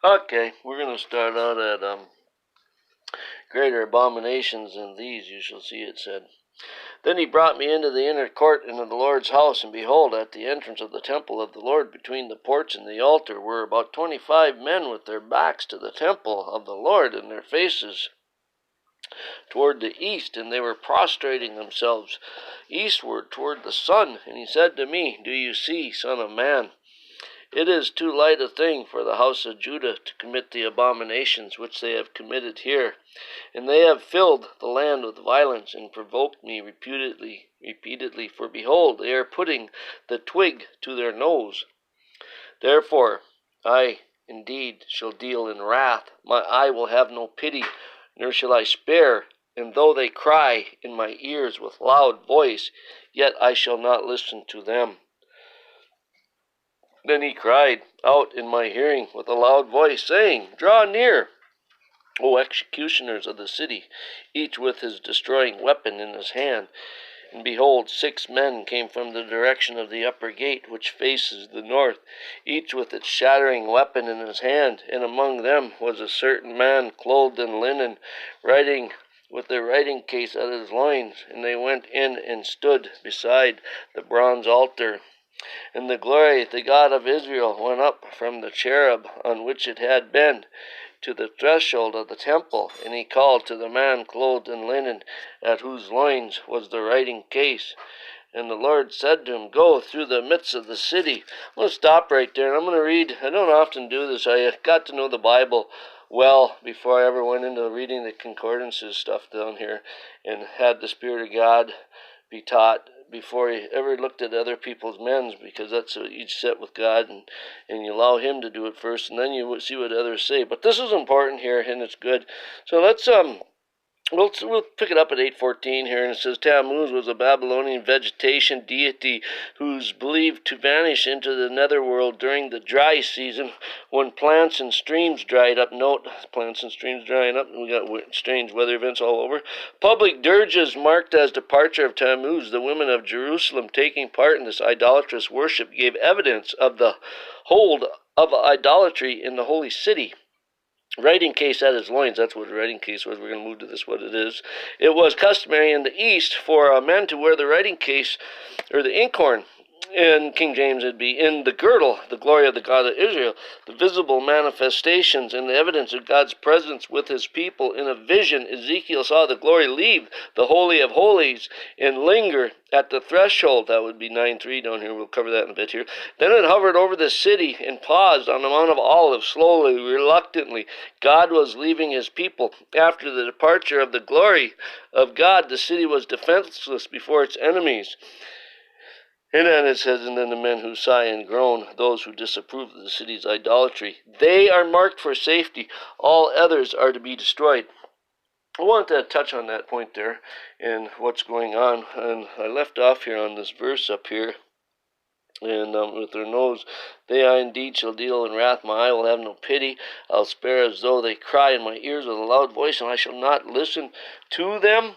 Okay, we're going to start out at greater abominations than these you shall see, it said. Then he brought me into the inner court into the Lord's house, and behold, at the entrance of the temple of the Lord, between the porch and the altar, were about 25 men with their backs to the temple of the Lord, and their faces toward the east, and they were prostrating themselves eastward toward the sun. And he said to me, Do you see, son of man? It is too light a thing for the house of Judah to commit the abominations which they have committed here. And they have filled the land with violence, and provoked me repeatedly, for behold, they are putting the twig to their nose. Therefore I indeed shall deal in wrath, my eye will have no pity, nor shall I spare. And though they cry in my ears with loud voice, yet I shall not listen to them. Then he cried out in my hearing with a loud voice, saying, Draw near, O executioners of the city, each with his destroying weapon in his hand. And behold, 6 men came from the direction of the upper gate, which faces the north, each with its shattering weapon in his hand. And among them was a certain man clothed in linen, writing with the writing case at his loins. And they went in and stood beside the bronze altar. And the glory, the God of Israel, went up from the cherub on which it had been to the threshold of the temple. And he called to the man clothed in linen, at whose loins was the writing case. And the Lord said to him, Go through the midst of the city. I'm going to stop right there, and I'm going to read. I don't often do this. I got to know the Bible well before I ever went into reading the concordances stuff down here, and had the Spirit of God be taught before you ever looked at other people's men's, because that's what you set with God, and you allow him to do it first, and then you see what others say. But this is important here, and it's good. So let's we'll pick it up at 8:14 here, and it says Tammuz was a Babylonian vegetation deity who's believed to vanish into the netherworld during the dry season when plants and streams dried up. Note, plants and streams drying up, and we got strange weather events all over. Public dirges marked as departure of Tammuz. The women of Jerusalem taking part in this idolatrous worship gave evidence of the hold of idolatry in the holy city. Writing case at his loins, that's what the writing case was. We're going to move to this, what it is. It was customary in the East for men to wear the writing case, or the inkhorn. In King James it'd be in the girdle, the glory of the God of Israel, the visible manifestations and the evidence of God's presence with his people. In a vision, Ezekiel saw the glory leave the Holy of Holies and linger at the threshold. That would be 9:3 down here. We'll cover that in a bit here. Then it hovered over the city and paused on the Mount of Olives, slowly, reluctantly. God was leaving his people. After the departure of the glory of God, the city was defenseless before its enemies. And then it says, and then the men who sigh and groan, those who disapprove of the city's idolatry, they are marked for safety. All others are to be destroyed. I want to touch on that point there and what's going on. And I left off here on this verse up here. And with their nose, they I indeed shall deal in wrath, my eye will have no pity. I'll spare as though they cry in my ears with a loud voice, and I shall not listen to them.